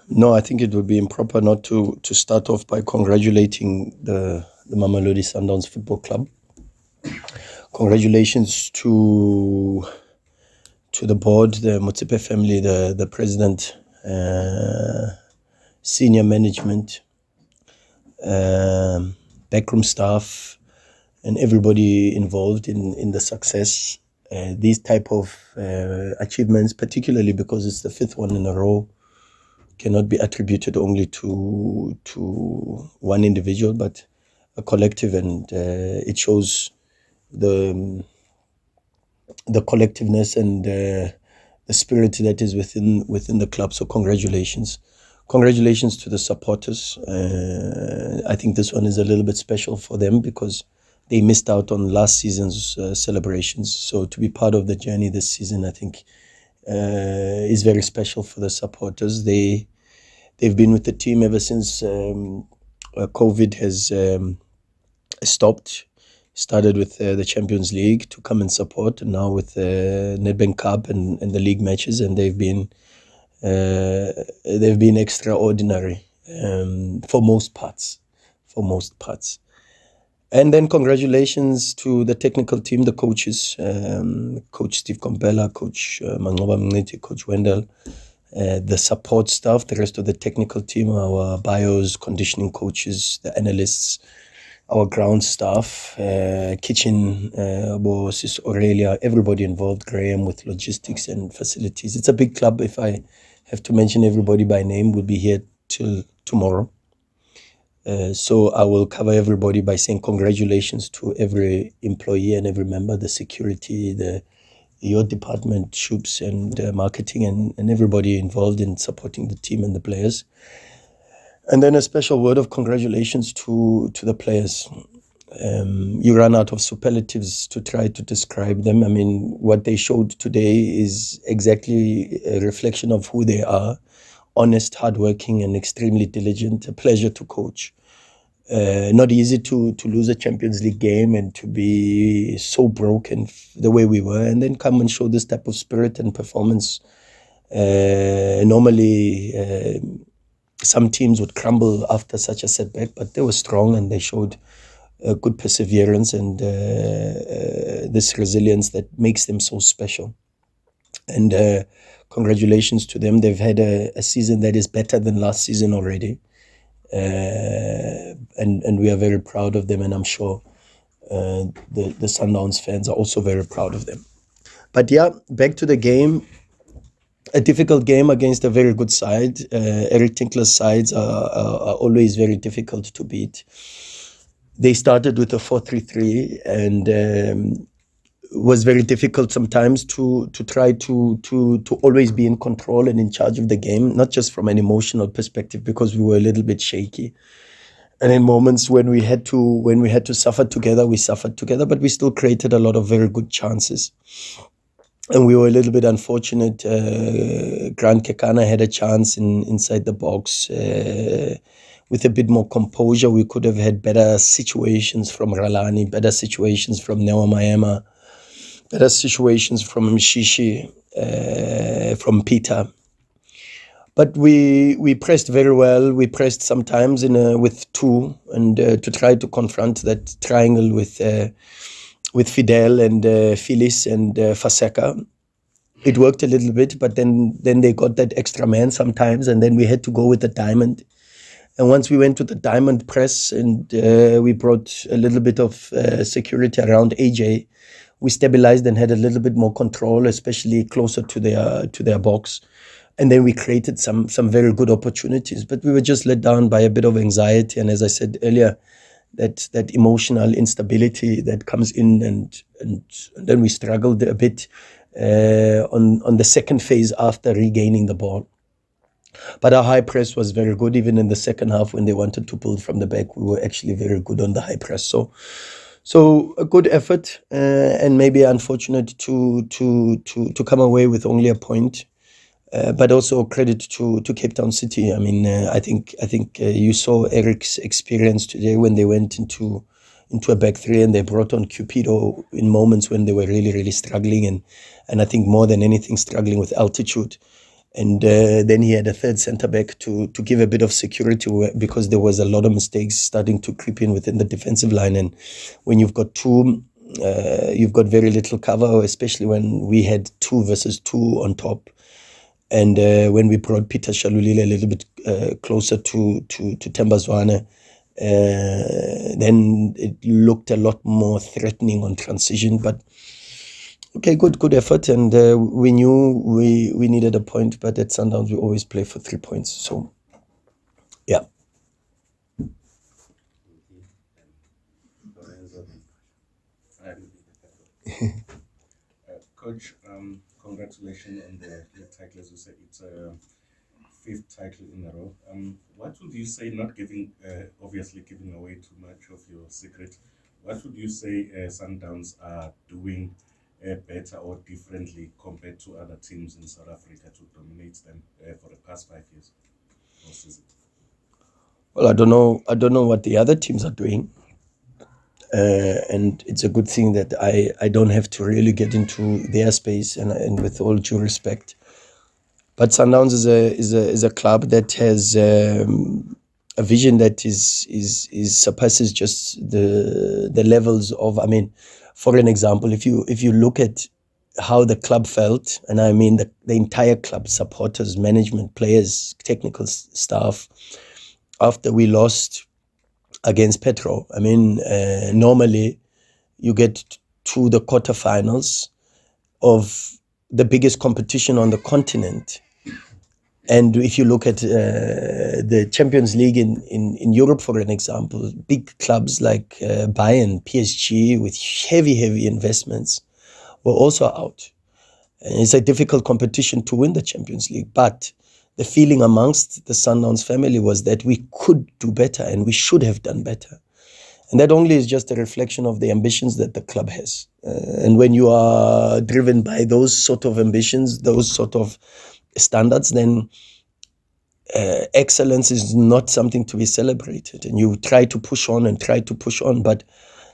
No, I think it would be improper not to start off by congratulating the Mamelodi Sundowns Football Club. Congratulations to the board, the Motsepe family, the president, senior management, backroom staff, and everybody involved in the success. These type of achievements, particularly because it's the fifth one in a row, cannot be attributed only to one individual, but a collective, and it shows the collectiveness and the spirit that is within the club. So congratulations to the supporters. I think this one is a little bit special for them because they missed out on last season's celebrations. So to be part of the journey this season, I think is very special for the supporters. They've been with the team ever since COVID has stopped. Started with the Champions League to come and support, and now with the Nedbank Cup and the league matches, and they've been extraordinary for most parts. And then congratulations to the technical team, the coaches, Coach Steve Kompela, Coach Mangoba Mngiti, Coach Wendell, the support staff, the rest of the technical team, our bios, conditioning coaches, the analysts, our ground staff, kitchen, Sis Aurelia, everybody involved, Graham with logistics and facilities. It's a big club. If I have to mention everybody by name, we'll be here till tomorrow. So I will cover everybody by saying congratulations to every employee and every member, the security, your department, Shoops, and marketing, and everybody involved in supporting the team and the players. And then a special word of congratulations to the players. You run out of superlatives to try to describe them. I mean, what they showed today is exactly a reflection of who they are. Honest, hardworking, and extremely diligent. A pleasure to coach. Not easy to lose a Champions League game and to be so broken the way we were, and then come and show this type of spirit and performance. Normally, some teams would crumble after such a setback, but they were strong and they showed good perseverance and this resilience that makes them so special. And congratulations to them. They've had a season that is better than last season already. And we are very proud of them, and I'm sure the Sundowns fans are also very proud of them. But yeah, back to the game. A difficult game against a very good side. Eric Tinkler's sides are always very difficult to beat. They started with a 4-3-3, and was very difficult sometimes to try to always be in control and in charge of the game, not just from an emotional perspective, because we were a little bit shaky. And in moments when we had to suffer together, we suffered together, but we still created a lot of very good chances. And we were a little bit unfortunate. Grant Kekana had a chance inside the box. With a bit more composure, we could have had better situations from Rhulani, better situations from Newa Mayema, better situations from Mshishi, from Peter. But we pressed very well. We pressed sometimes with two, and to try to confront that triangle with Fidel and Phyllis and Faseka. It worked a little bit, but then they got that extra man sometimes, and then we had to go with the diamond. And once we went to the diamond press and we brought a little bit of security around AJ, we stabilized and had a little bit more control, especially closer to their box. And then we created some very good opportunities, but we were just let down by a bit of anxiety. And as I said earlier, that emotional instability that comes in, and then we struggled a bit on the second phase after regaining the ball. But our high press was very good. Even in the second half, when they wanted to pull from the back, we were actually very good on the high press. So a good effort, and maybe unfortunate to come away with only a point. But also credit to Cape Town City. I mean, I think you saw Eric's experience today when they went into a back three, and they brought on Cupido in moments when they were really struggling, and I think more than anything struggling with altitude. And then he had a third centre back to give a bit of security, because there was a lot of mistakes starting to creep in within the defensive line. And when you've got two, you've got very little cover, especially when we had 2 versus 2 on top. And when we brought Peter Shalulile a little bit closer to Tembazwane, then it looked a lot more threatening on transition. But okay, good effort, and we knew we needed a point, but at Sundowns we always play for 3 points. So, yeah. Coach, congratulations on the title. As you said, it's a 5th title in a row. What would you say, not giving, obviously giving away too much of your secret, what would you say Sundowns are doing better or differently compared to other teams in South Africa to dominate them for the past 5 years or season? Well, I don't know what the other teams are doing. And it's a good thing that I don't have to really get into their space, and with all due respect. But Sundowns is a club that has a vision that is surpasses just the levels of. I mean, for an example, if you look at how the club felt, and I mean the entire club, supporters, management, players, technical staff, after we lost against Petro. I mean, normally you get to the quarterfinals of the biggest competition on the continent. And if you look at the Champions League in Europe, for an example, big clubs like Bayern, PSG, with heavy investments, were also out. And it's a difficult competition to win the Champions League. But the feeling amongst the Sundowns family was that we could do better and we should have done better. And that only is just a reflection of the ambitions that the club has. And when you are driven by those sort of ambitions, those sort of standards, then excellence is not something to be celebrated. And you try to push on and try to push on. But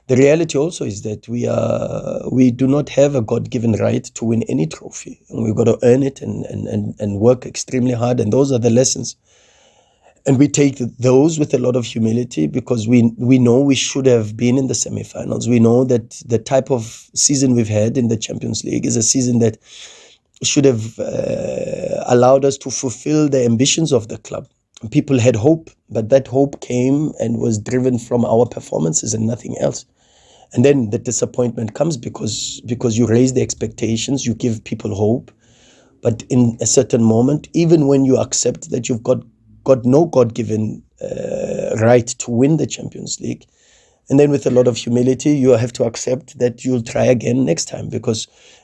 the reality also is that we do not have a God-given right to win any trophy. And we've got to earn it and work extremely hard. And those are the lessons. And we take those with a lot of humility, because we know we should have been in the semifinals. We know that the type of season we've had in the Champions League is a season that should have allowed us to fulfill the ambitions of the club. People had hope, but that hope came and was driven from our performances and nothing else. And then the disappointment comes because you raise the expectations, you give people hope. But in a certain moment, even when you accept that you've got no God-given right to win the Champions League, and then with a lot of humility, you have to accept that you'll try again next time,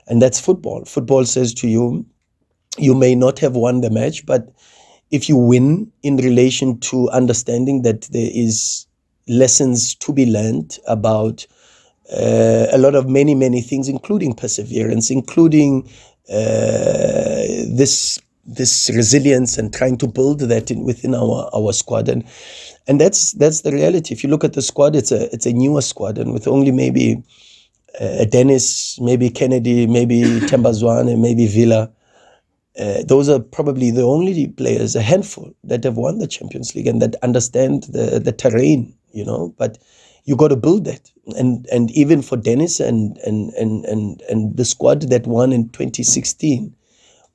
and that's football. Football says to you, you may not have won the match, but if you win in relation to understanding that there is lessons to be learned about a lot of many things, including perseverance, including this resilience, and trying to build that within our squad. And that's the reality. If you look at the squad, it's a newer squad, and with only maybe Dennis, maybe Kennedy, maybe Tembazwane, maybe Villa. Those are probably the only players, a handful, that have won the Champions League and that understand the terrain, But you got to build that, and even for Dennis and the squad that won in 2016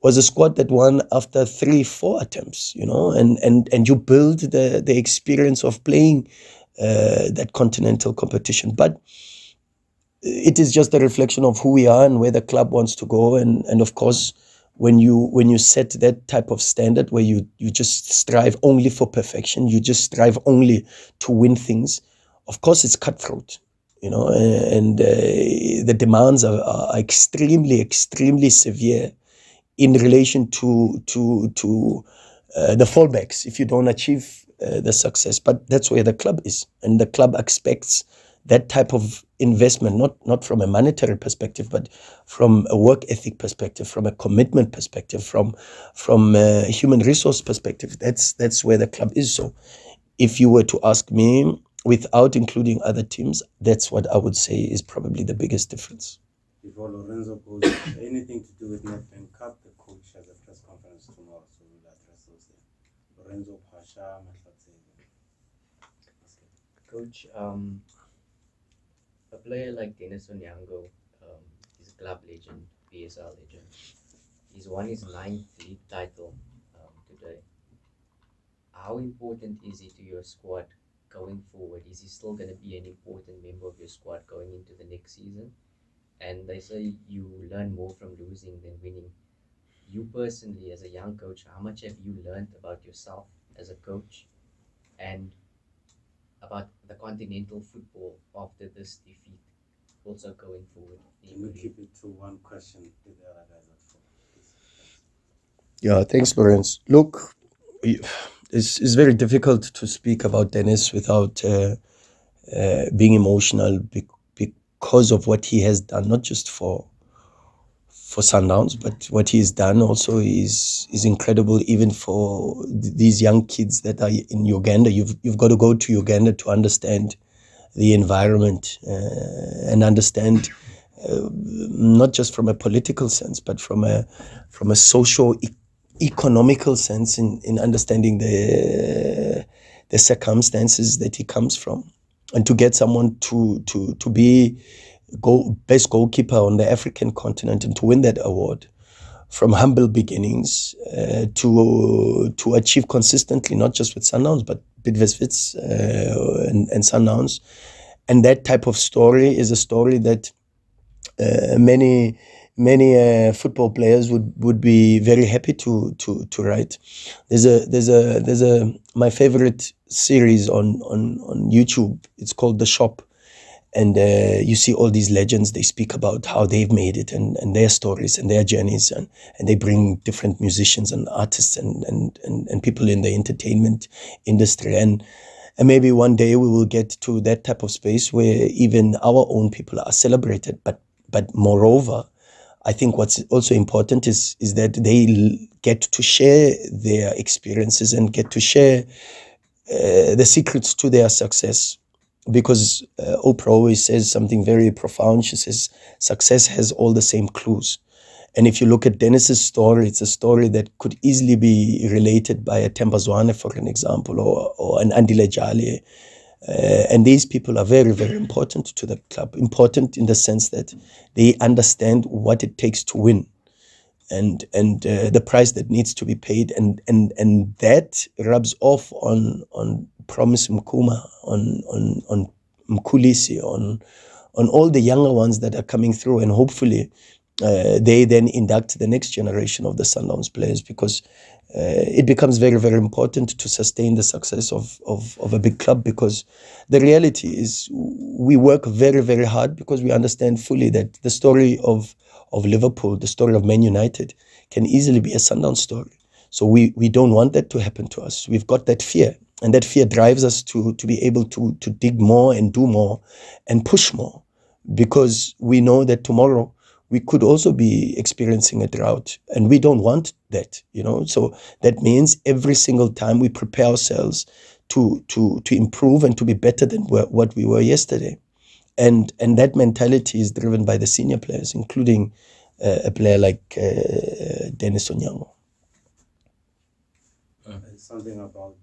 was a squad that won after 3-4 attempts, and you build the experience of playing that continental competition. But it is just a reflection of who we are and where the club wants to go, and of course, when you set that type of standard where you just strive only for perfection, you just strive only to win things, of course it's cutthroat, and the demands are extremely severe in relation to the fallbacks if you don't achieve the success. But that's where the club is, and the club expects that type of investment, not from a monetary perspective, but from a work ethic perspective, from a commitment perspective, from a human resource perspective. That's where the club is. So if you were to ask me, without including other teams, that's what I would say is probably the biggest difference. Before Lorenzo goes, anything to do with Nedbank Cup, the coach has a press conference games tomorrow, so we'll address those there. Lorenzo Pasha, Coach, a player like Dennis Onyango, he's a club legend, PSL legend. He's won his ninth league title today. How important is he to your squad going forward? Is he still going to be an important member of your squad going into the next season? And they say you learn more from losing than winning. You personally, as a young coach, how much have you learned about yourself as a coach and about the continental football after this defeat, also going forward? Can you keep it to one question with the other guys at four? Yeah, thanks, Lawrence. Look, it's very difficult to speak about Dennis without being emotional because of what he has done, not just for Sundowns, but what he's done also is incredible. Even for these young kids that are in Uganda, you've got to go to Uganda to understand the environment and understand not just from a political sense, but from a socio-economical sense in understanding the circumstances that he comes from, and to get someone to be best goalkeeper on the African continent and to win that award from humble beginnings to achieve consistently, not just with Sundowns, but Bidvest and Sundowns. And that type of story is a story that many football players would be very happy to write. There's my favorite series on YouTube. It's called The Shop. And you see all these legends, they speak about how they've made it and their stories and their journeys, and they bring different musicians and artists and people in the entertainment industry. And maybe one day we will get to that type of space where even our own people are celebrated. But moreover, I think what's also important is that they get to share their experiences and get to share the secrets to their success. Because Oprah always says something very profound. She says, success has all the same clues. And if you look at Dennis's story, it's a story that could easily be related by a Themba Zwane, for an example, or an Andile Jali. And these people are very, very important to the club. Important in the sense that they understand what it takes to win and the price that needs to be paid. And that rubs off on Promise Mkuma, on Mkulisi, on all the younger ones that are coming through, and hopefully they then induct the next generation of the Sundowns players, because it becomes very, very important to sustain the success of a big club, because the reality is we work very, very hard because we understand fully that the story of Liverpool, the story of Man United, can easily be a Sundowns story. So we don't want that to happen to us. We've got that fear. And that fear drives us to be able to dig more and do more and push more, because we know that tomorrow we could also be experiencing a drought, and we don't want that, So that means every single time we prepare ourselves to improve and to be better than what we were yesterday. And that mentality is driven by the senior players, including a player like Dennis Onyango. Something about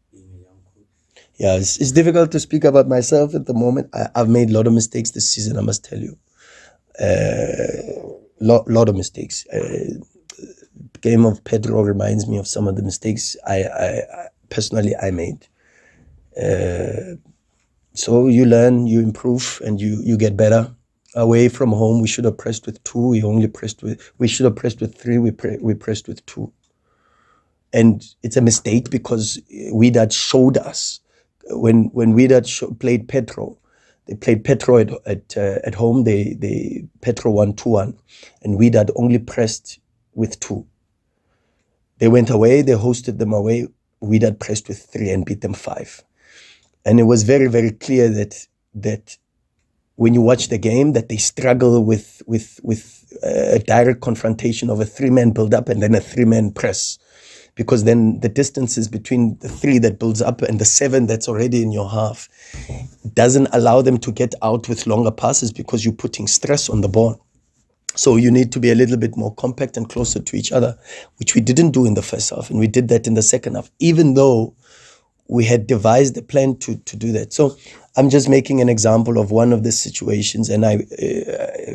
being a young coach. Yeah, it's difficult to speak about myself at the moment. I've made a lot of mistakes this season, I must tell you. Lot of mistakes. Game of Pedro reminds me of some of the mistakes I personally made. So you learn, you improve, and you get better. Away from home, we should have pressed with 2. We should have pressed with 3. We pressed with 2. And it's a mistake because Wydad showed us when Wydad played Petro. They played Petro at home. They Petro won 2-1, and Wydad only pressed with 2. They went away. They hosted them away. Wydad pressed with 3 and beat them 5. And it was very, very clear that when you watch the game, that they struggle with a direct confrontation of a 3-man build-up and then a 3-man press. Because then the distances between the 3 that builds up and the 7 that's already in your half doesn't allow them to get out with longer passes, because you're putting stress on the ball. So you need to be a little bit more compact and closer to each other, which we didn't do in the first half, and we did that in the second half, even though we had devised a plan to do that. So I'm just making an example of one of the situations, and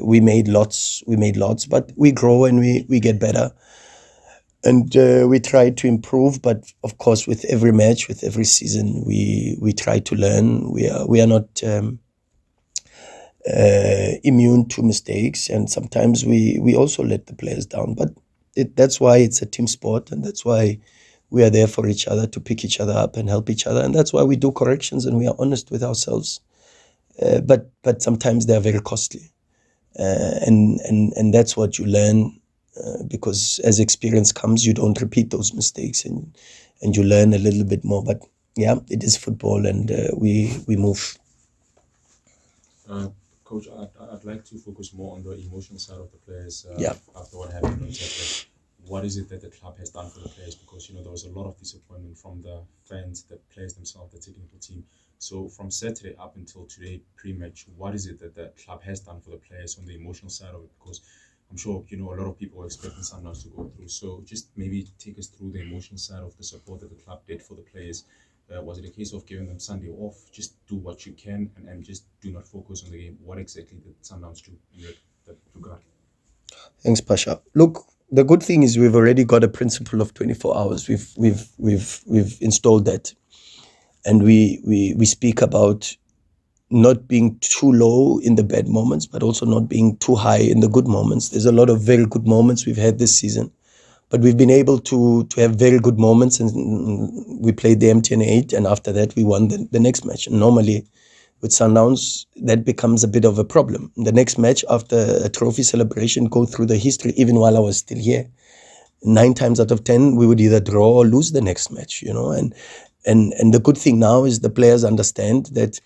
we made lots, but we grow and we get better, and we try to improve. But of course, with every match, with every season, we try to learn. We are not immune to mistakes, and sometimes we also let the players down. But that's why it's a team sport, and that's why we are there for each other, to pick each other up and help each other, and that's why we do corrections and we are honest with ourselves. But sometimes they are very costly, and that's what you learn, because as experience comes, you don't repeat those mistakes, and you learn a little bit more. But yeah, it is football, and we move. Coach, I'd like to focus more on the emotional side of the players. Yeah. After what happened on Saturday, what is it that the club has done for the players? Because there was a lot of disappointment from the fans, the players themselves, the technical team. So from Saturday up until today, pre-match, what is it that the club has done for the players on the emotional side of it? Because I'm sure a lot of people were expecting Sundowns to go through. So just maybe take us through the emotional side of the support that the club did for the players. Was it a case of giving them Sunday off, just do what you can and just do not focus on the game? What exactly did Sundowns do in that regard? Thanks, Pasha. Look, the good thing is we've already got a principle of 24 hours. We've installed that, and we speak about not being too low in the bad moments, but also not being too high in the good moments. There's a lot of very good moments we've had this season, but we've been able to have very good moments, and we played the MTN 8, and after that we won the next match. And normally with Sundowns, that becomes a bit of a problem. The next match after a trophy celebration, go through the history, even while I was still here, 9 times out of 10, we would either draw or lose the next match, and the good thing now is the players understand that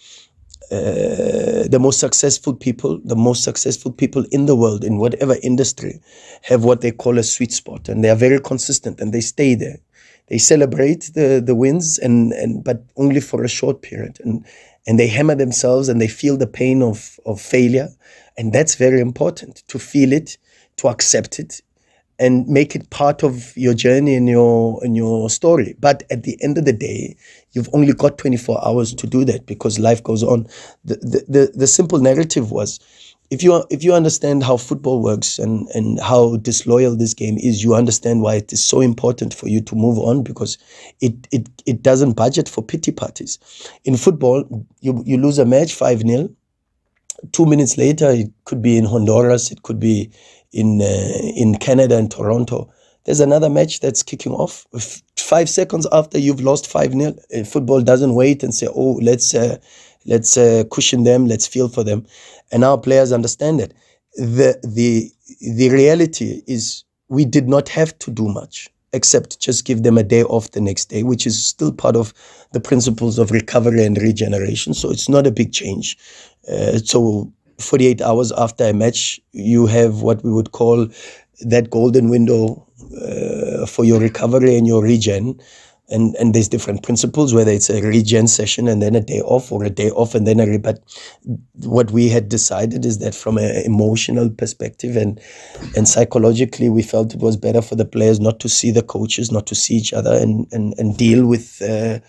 the most successful people in the world, in whatever industry, have what they call a sweet spot, and they are very consistent, and they stay there. They celebrate the wins, but only for a short period, and they hammer themselves, and they feel the pain of failure, and that's very important, to feel it, to accept it, and make it part of your journey and your story. But at the end of the day, you've only got 24 hours to do that, because life goes on. The simple narrative was, if you understand how football works and how disloyal this game is, you understand why it is so important for you to move on, because it doesn't budget for pity parties. In football, you lose a match 5-0. 2 minutes later, it could be in Honduras, it could be in Canada and Toronto. There's another match that's kicking off. 5 seconds after you've lost 5-0, football doesn't wait and say, oh, let's cushion them, let's feel for them. And our players understand it. The reality is we did not have to do much, except just give them a day off the next day, which is still part of the principles of recovery and regeneration. So it's not a big change. So 48 hours after a match, you have what we would call that golden window for your recovery and your regen. And there's different principles, whether it's a regen session and then a day off, or a day off and then but what we had decided is that from an emotional perspective and psychologically, we felt it was better for the players not to see the coaches, not to see each other, and deal with the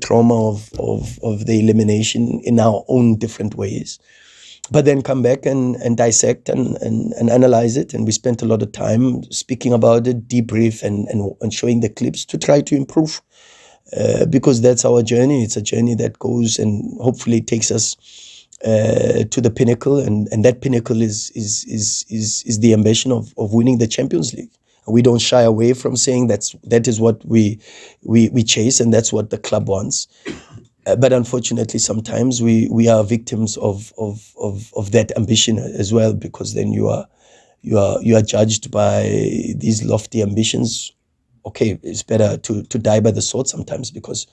trauma of the elimination in our own different ways. But then come back and dissect and analyze it. And we spent a lot of time speaking about it, debrief and showing the clips to try to improve. Because that's our journey. It's a journey that goes and hopefully takes us to the pinnacle. And that pinnacle is the ambition of winning the Champions League. We don't shy away from saying that is what we chase, and that's what the club wants. But unfortunately, sometimes we are victims of that ambition as well, because then you are judged by these lofty ambitions. Okay, it's better to die by the sword sometimes, because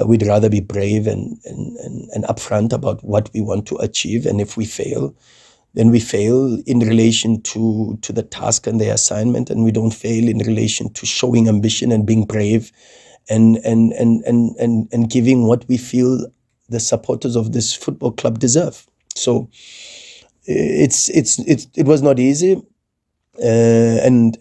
we'd rather be brave and upfront about what we want to achieve. And if we fail, then we fail in relation to the task and the assignment, and we don't fail in relation to showing ambition and being brave. And giving what we feel the supporters of this football club deserve. So it was not easy. And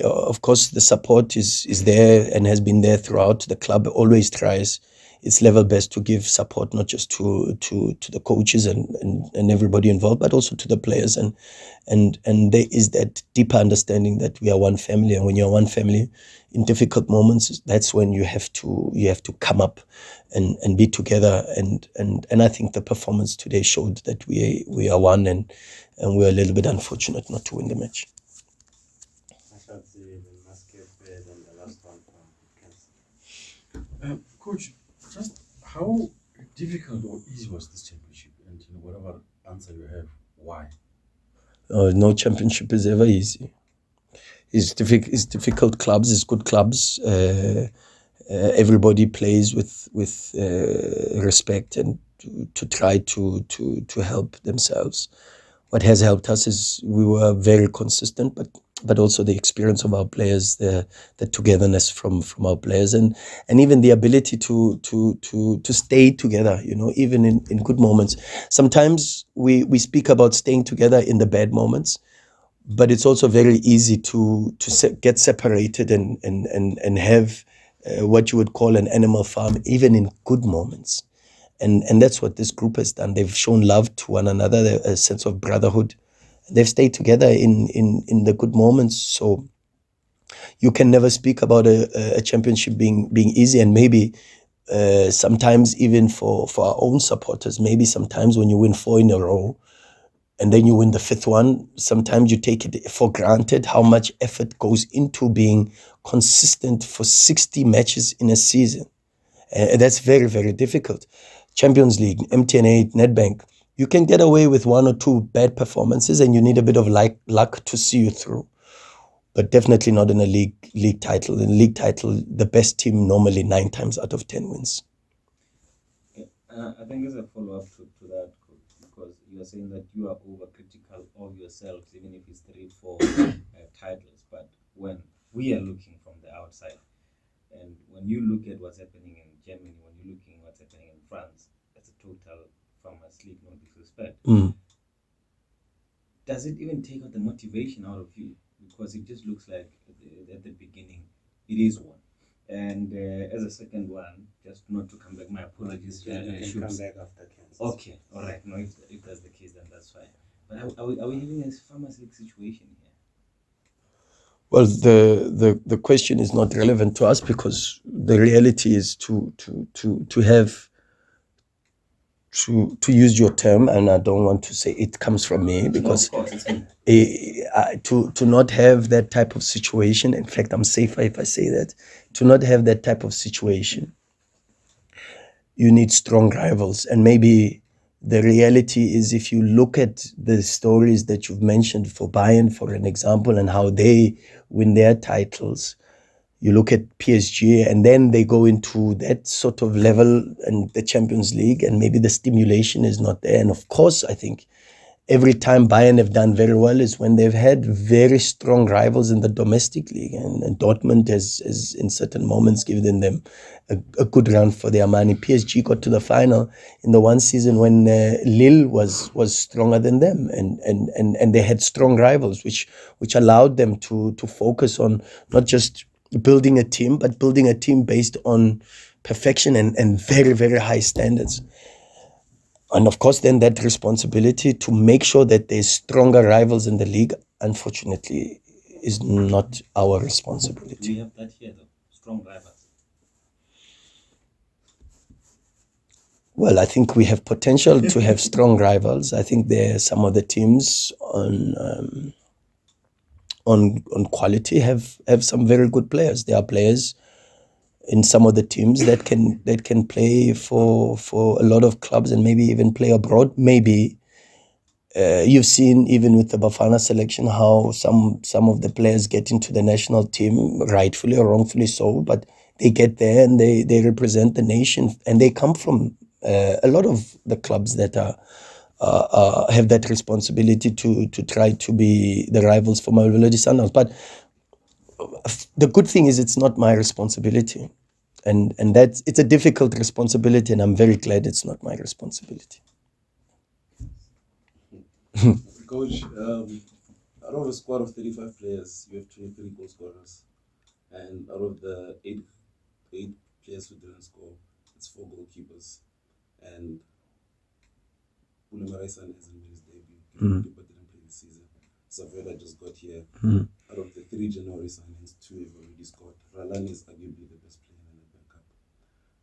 of course the support is there and has been there throughout. The club always tries its level best to give support, not just to the coaches and everybody involved, but also to the players. And there is that deeper understanding that we are one family, and when you're one family in difficult moments, that's when you have to come up and be together. And I think the performance today showed that we are one, and we're a little bit unfortunate not to win the match. Coach, just how difficult or easy was this championship? And whatever answer you have, why? No championship is ever easy. It's difficult clubs. It's good clubs. Everybody plays with respect and to try to help themselves. What has helped us is we were very consistent, but also the experience of our players, the togetherness from our players, and even the ability to stay together, even in good moments. Sometimes we speak about staying together in the bad moments, but it's also very easy to get separated and have what you would call an animal farm, even in good moments. And that's what this group has done. They've shown love to one another, a sense of brotherhood. They've stayed together in the good moments. So you can never speak about a championship being easy. And maybe sometimes even for our own supporters, maybe sometimes when you win 4 in a row and then you win the 5th one, sometimes you take it for granted how much effort goes into being consistent for 60 matches in a season. That's very, very difficult. Champions League, MTN8, Nedbank, you can get away with 1 or 2 bad performances and you need a bit of luck to see you through. But definitely not in a league title. In a league title, the best team normally 9 times out of 10 wins. I think as a follow-up to that, because you are saying that you are overcritical of yourselves, even if it's 3, 4 titles. But when we are looking from the outside, and when you look at what's happening in Germany, when you're looking at what's happening in France, that's a total farmer's league, no disrespect. Does it even take out the motivation out of you? Because it just looks like at the beginning, it is one. And as a second one, just not to come back, my apologies. You can come back after Kansas. Okay, all right. No, if that's the case, then that's fine. But are we having a farmer's league situation here? Well, the question is not relevant to us because the reality is to use your term, and I don't want to say it comes from me because No, of course, it's to not have that type of situation. In fact, I'm safer if I say that. To not have that type of situation, you need strong rivals, and maybe the reality is if you look at the stories that you've mentioned for Bayern, for an example, and how they win their titles, you look at PSG and then they go into that sort of level and the Champions League, and maybe the stimulation is not there. And of course, I think every time Bayern have done very well is when they've had very strong rivals in the domestic league. And Dortmund has in certain moments given them a good run for their money. PSG got to the final in the one season when Lille was stronger than them, and they had strong rivals, which allowed them to focus on not just building a team, but building a team based on perfection and very, very high standards. And of course, then that responsibility to make sure that there's stronger rivals in the league, unfortunately, is not our responsibility. Do you have that here, though? Strong rivals? Well, I think we have potential to have strong rivals. I think there are some of the teams on quality have some very good players. There are players in some of the teams that can play for a lot of clubs and maybe even play abroad. Maybe you've seen even with the Bafana selection how some of the players get into the national team, rightfully or wrongfully so, but they get there and they represent the nation, and they come from a lot of the clubs that have that responsibility to try to be the rivals for Mamelodi Sundowns. But the good thing is it's not my responsibility, and it's a difficult responsibility, and I'm very glad it's not my responsibility. Coach, out of a squad of 35 players, you have 23 goal scorers. And out of the eight players who didn't score, it's 4 goalkeepers. And Bulemaraisan hasn't made his debut. Keeper didn't play this season. Savera just got here. Out of the 3 January signings, 2 have already scored. Rhulani is arguably the best player in the backup.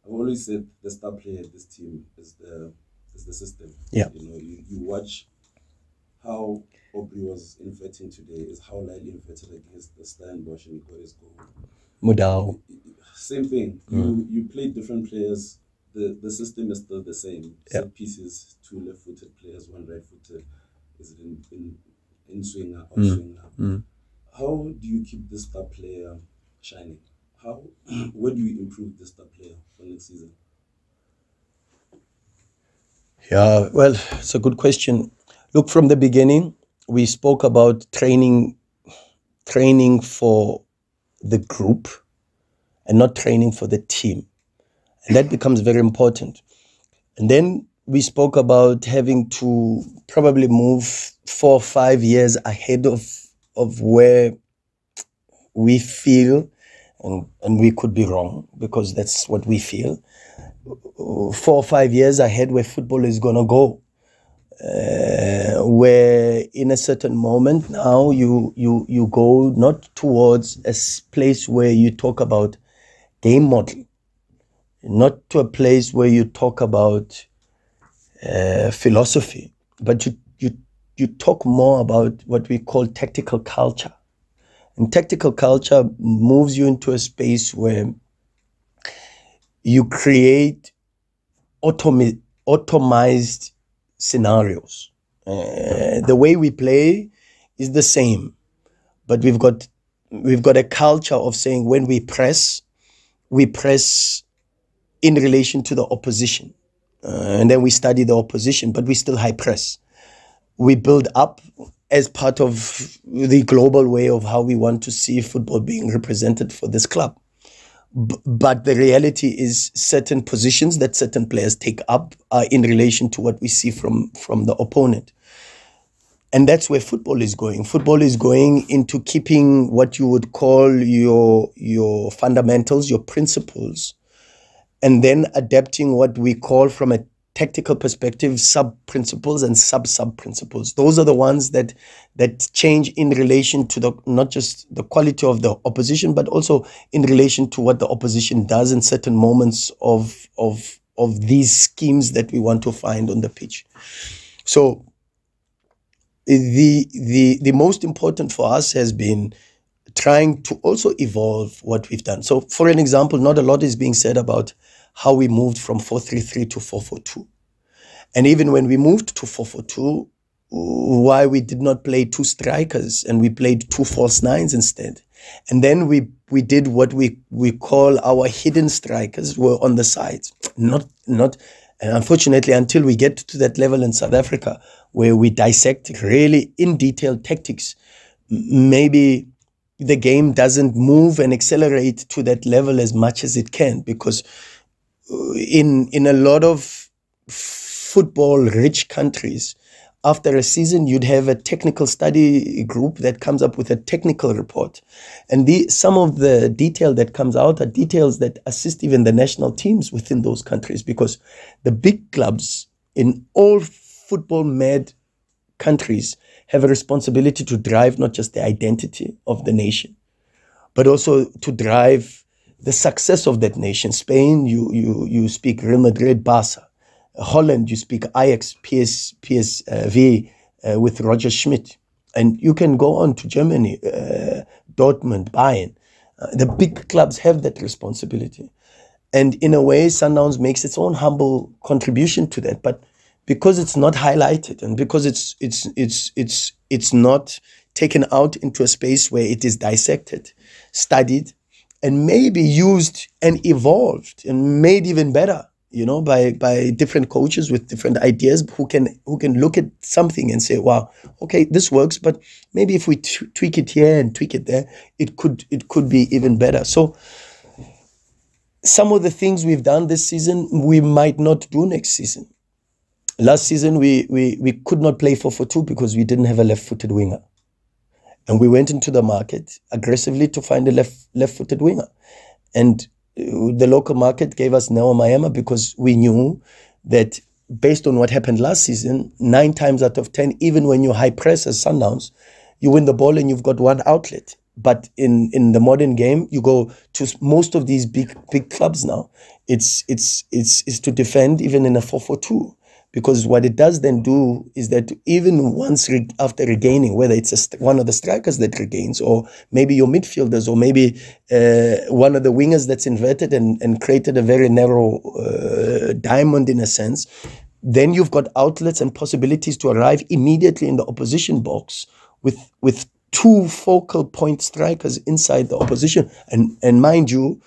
I've always said the star player at this team is the system. Yeah. You watch how Aubrey was inverting today, is how Lyle inverted against the Stellenbosch and he got his goal. Mudau. Same thing. You play different players. The system is still the same. Yeah. Set pieces, 2 left-footed players, 1 right-footed. Is it in swinger, out swinger? How do you keep this star player shining? Where do you improve this star player for next season? Yeah, well, it's a good question. Look, from the beginning, we spoke about training for the group and not training for the team. And that becomes very important. And then we spoke about having to probably move 4 or 5 years ahead of where we feel, and we could be wrong because that's what we feel, 4 or 5 years ahead where football is going to go. Where in a certain moment now you go not towards a place where you talk about game model, not to a place where you talk about philosophy, but you talk more about what we call tactical culture. And tactical culture moves you into a space where you create automized scenarios. The way we play is the same, but we've got a culture of saying when we press in relation to the opposition, and then we study the opposition, but we still high press. We build up as part of the global way of how we want to see football being represented for this club. But the reality is certain positions that certain players take up are in relation to what we see from the opponent. And that's where football is going. Football is going into keeping what you would call your fundamentals, your principles, and then adapting what we call from a tactical perspective, sub-principles and sub-principles. Those are the ones that change in relation to not just the quality of the opposition, but also in relation to what the opposition does in certain moments of these schemes that we want to find on the pitch. So the most important for us has been trying to also evolve what we've done. So for an example, not a lot is being said about how we moved from 4-3-3 to 4-4-2. And even when we moved to 4-4-2, why we did not play 2 strikers and we played 2 false nines instead. And then we did what we call our hidden strikers were on the sides. Not and unfortunately, until we get to that level in South Africa, where we dissect really in detail tactics, maybe the game doesn't move and accelerate to that level as much as it can, because in a lot of football-rich countries, after a season, you'd have a technical study group that comes up with a technical report. And some of the detail that comes out are details that assist even the national teams within those countries, because the big clubs in all football-mad countries have a responsibility to drive not just the identity of the nation, but also to drive the success of that nation. Spain, you speak Real Madrid, Barca. Holland, you speak Ajax, PSV with Roger Schmidt. And you can go on to Germany, Dortmund, Bayern. The big clubs have that responsibility. And in a way, Sundowns makes its own humble contribution to that. But because it's not highlighted and because it's not taken out into a space where it is dissected, studied, and maybe used and evolved and made even better, by different coaches with different ideas who can look at something and say, wow, okay, this works, but maybe if we tweak it here and tweak it there, it could be even better. So some of the things we've done this season, we might not do next season. Last season, we could not play 4-4-2 because we didn't have a left-footed winger. And we went into the market aggressively to find a left-footed winger. And the local market gave us Neo Maema because we knew that based on what happened last season, 9 times out of 10, even when you high press as Sundowns, you win the ball and you've got one outlet. But in the modern game, you go to most of these big clubs now. It's to defend even in a 4-4-2. Because what it does then do is that even once after regaining, whether it's one of the strikers that regains, or maybe your midfielders, or maybe one of the wingers that's inverted and created a very narrow diamond in a sense, then you've got outlets and possibilities to arrive immediately in the opposition box with 2 focal point strikers inside the opposition. And mind you,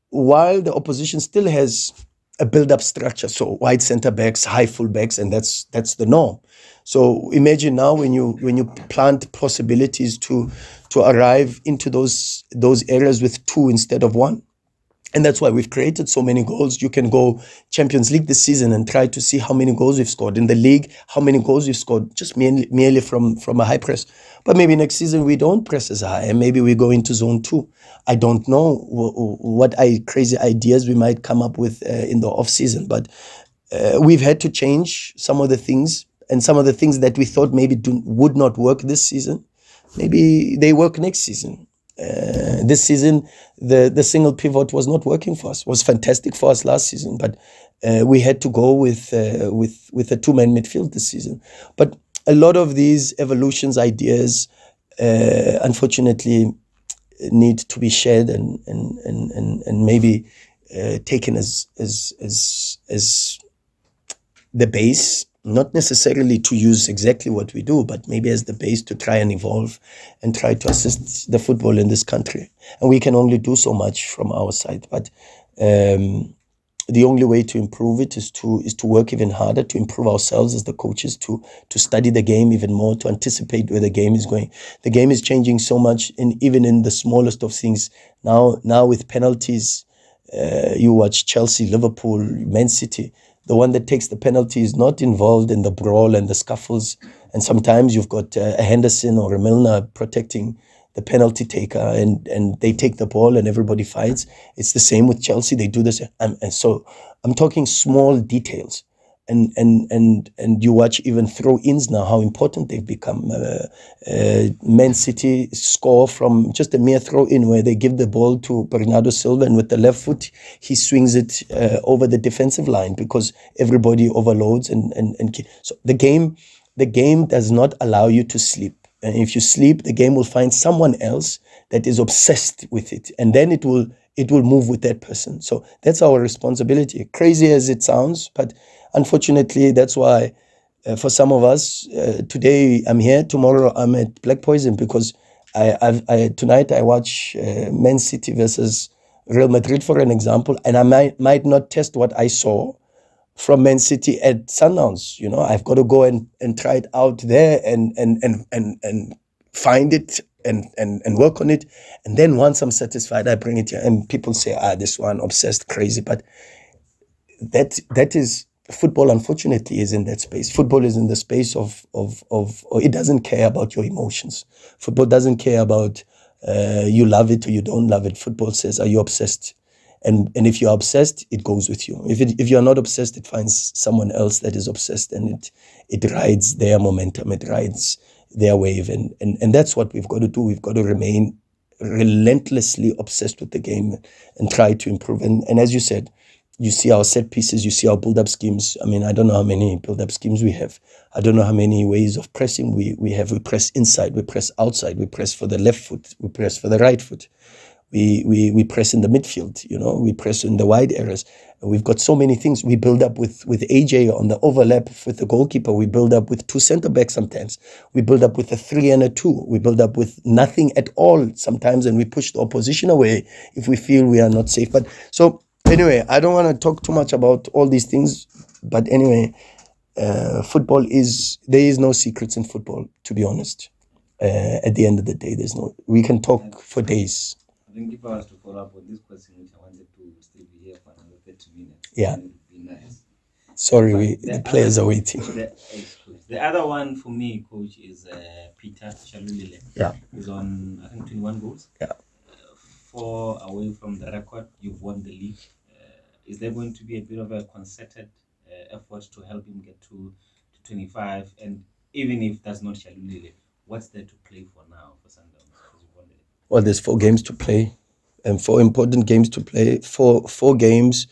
while the opposition still has a build-up structure, so wide center backs, high full backs, and that's the norm. So imagine now when you plant possibilities to arrive into those areas with 2 instead of 1. And that's why we've created so many goals. You can go Champions League this season and try to see how many goals we've scored. In the league, how many goals we've scored, just merely from a high press. But maybe next season we don't press as high, and maybe we go into zone 2. I don't know what crazy ideas we might come up with in the off-season. But we've had to change some of the things, and some of the things that we thought maybe would not work this season, maybe they work next season. This season, the single pivot was not working for us. It was fantastic for us last season, but we had to go with a 2-man midfield this season. But a lot of these evolutions, ideas, unfortunately, need to be shared and maybe taken as the base. Not necessarily to use exactly what we do, but maybe as the base to try and evolve and try to assist the football in this country. And we can only do so much from our side. But the only way to improve it is to work even harder, to improve ourselves as the coaches, to study the game even more, to anticipate where the game is going. The game is changing so much, even in the smallest of things. Now with penalties, you watch Chelsea, Liverpool, Man City. The one that takes the penalty is not involved in the brawl and the scuffles. And sometimes you've got a Henderson or a Milner protecting the penalty taker, and they take the ball and everybody fights. It's the same with Chelsea. They do this. And so I'm talking small details. And you watch even throw-ins now, how important they've become. Man City score from just a mere throw-in where they give the ball to Bernardo Silva, and with the left foot, he swings it over the defensive line because everybody overloads. So the game does not allow you to sleep. And if you sleep, the game will find someone else that is obsessed with it, and then it will move with that person. So that's our responsibility. Crazy as it sounds, but unfortunately, that's why for some of us, today I'm here, tomorrow I'm at Black Poison, because tonight I watch Man City versus Real Madrid, for an example, and I might not test what I saw from Man City at Sundowns. You know, I've got to go and try it out there and find it and work on it. And then once I'm satisfied, I bring it here, and people say, this one obsessed, crazy. But that is football. Unfortunately, is in that space. Football is in the space of it doesn't care about your emotions. Football doesn't care about you love it or you don't love it. Football says, are you obsessed? And if you're obsessed, it goes with you. If you're not obsessed, it finds someone else that is obsessed, and it rides their momentum, it rides their wave, and that's what we've got to do. We've got to remain relentlessly obsessed with the game and try to improve. And as you said, you see our set pieces, you see our build-up schemes. I mean, I don't know how many build-up schemes we have. I don't know how many ways of pressing we have. We press inside, we press outside, we press for the left foot, we press for the right foot. We press in the midfield, you know, we press in the wide areas. We've got so many things. We build up with AJ on the overlap with the goalkeeper. We build up with 2 centre-backs sometimes. We build up with a 3 and a 2. We build up with nothing at all sometimes, and we push the opposition away if we feel we are not safe. But so anyway, I don't want to talk too much about all these things. But anyway, there is no secrets in football, to be honest. At the end of the day, we can talk for days. I think if I was to follow up on this question, which I wanted to still be here for another 30 minutes, yeah, it would be nice. Sorry, the players are waiting. The other one for me, coach, is Peter Shalulile. Yeah. He's on, I think, 21 goals. Yeah. 4 away from the record. You've won the league. Is there going to be a bit of a concerted effort to help him get to 25? And even if that's not Shalulile, what's there to play for now for Sundowns? Well, there's 4 games to play, and 4 important games to play. Four games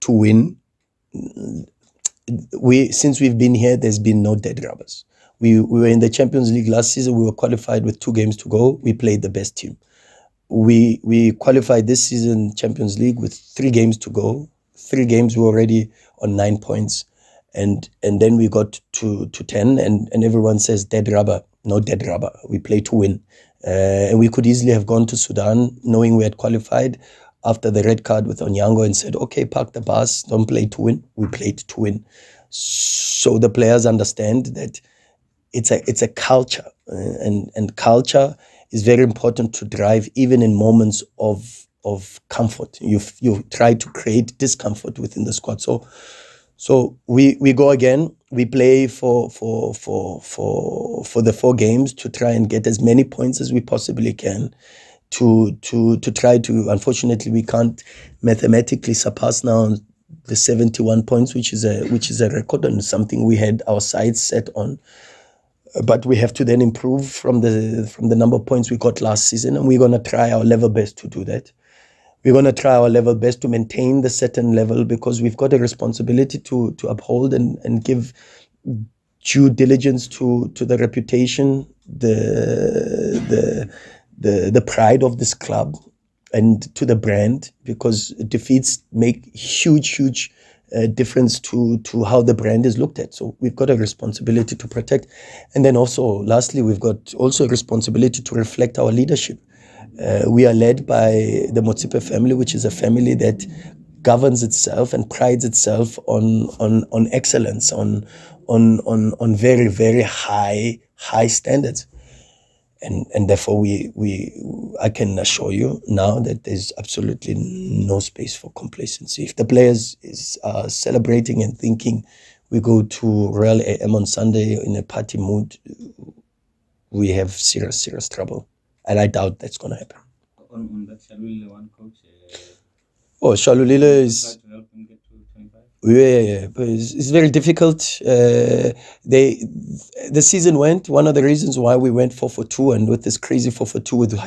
to win. Since we've been here, there's been no dead rubbers. We were in the Champions League last season. We were qualified with 2 games to go. We played the best team. We qualified this season Champions League with 3 games to go. 3 games we were already on 9 points, and then we got to 10, and everyone says dead rubber. No dead rubber. We play to win, and we could easily have gone to Sudan knowing we had qualified after the red card with Onyango and said, okay, park the bus, don't play to win. We played to win. So the players understand that it's a culture, and culture is very important to drive even in moments of comfort. You try to create discomfort within the squad. So we go again. We play for the 4 games to try and get as many points as we possibly can. To try to, unfortunately, we can't mathematically surpass now the 71 points, which is a record and something we had our sights set on. But we have to then improve from the number of points we got last season, and we're going to try our level best to do that. We're going to try our level best to maintain the certain level, because we've got a responsibility to uphold and give due diligence to the reputation, the pride of this club, and to the brand, because defeats make huge difference to how the brand is looked at. So we've got a responsibility to protect. And then also, lastly, we've got also a responsibility to reflect our leadership. We are led by the Motsipe family, which is a family that governs itself and prides itself on excellence, on very high standards. And therefore, I can assure you now that there's absolutely no space for complacency. If the players are celebrating and thinking we go to Royal AM on Sunday in a party mood, we have serious trouble. And I doubt that's going to happen. On that Shalulile one, coach? Shalulile is... Try to help him get to 25? Yeah, but it's very difficult. The season went. One of the reasons why we went 4-4-2, and with this crazy 4-4-2 with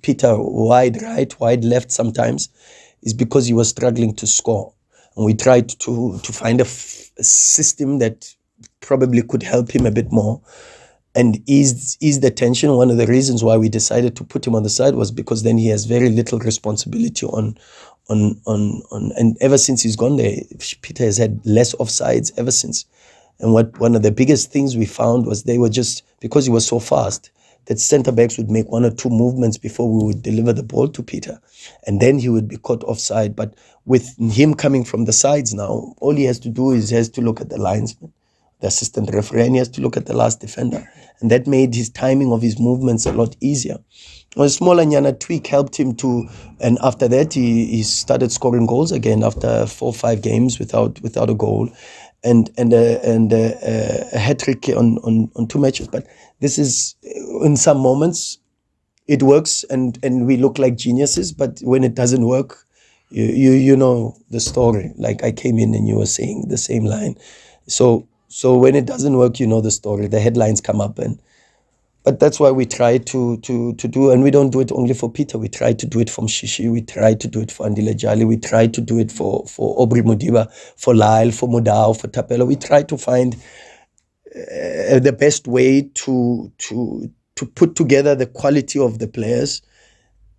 Peter wide right, wide left sometimes, is because he was struggling to score. And we tried to find a system that probably could help him a bit more and ease the tension. One of the reasons why we decided to put him on the side was because then he has very little responsibility on and ever since he's gone there, Peter has had less offsides ever since. And one of the biggest things we found was they were just, because he was so fast, that centre-backs would make 1 or 2 movements before we would deliver the ball to Peter. And then he would be caught offside. But with him coming from the sides now, all he has to do is he has to look at the linesman, the assistant referee, and he has to look at the last defender. And that made his timing of his movements a lot easier. A small Anyana tweak helped him to, and after that he started scoring goals again after 4 or 5 games without a goal, and a hat-trick on 2 matches. But this is, in some moments, it works and we look like geniuses, but when it doesn't work, you know the story. Like I came in and you were saying the same line. So when it doesn't work, you know the story. The headlines come up, but that's why we try to do, and we don't do it only for Peter. We try to do it for Mshishi. We try to do it for Andile Jali. We try to do it for Aubrey Mudiba, for Lyle, for Mudao, for Tapelo. We try to find the best way to put together the quality of the players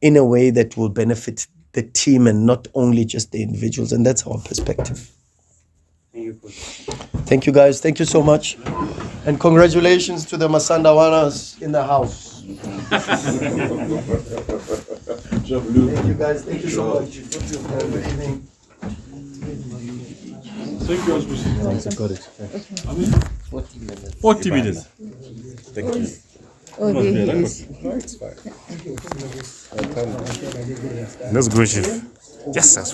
in a way that will benefit the team and not only just the individuals. And that's our perspective. Thank you, coach. Thank you, guys. Thank you so much. And congratulations to the Masandawanas in the house. Thank you, guys. Thank you so much. Good evening. Thank you, Osman. Thanks, I got it. I mean, 40 minutes. 40 minutes. Thank you. Oh, No, it's fine. Let's go, Chief. Yes, that's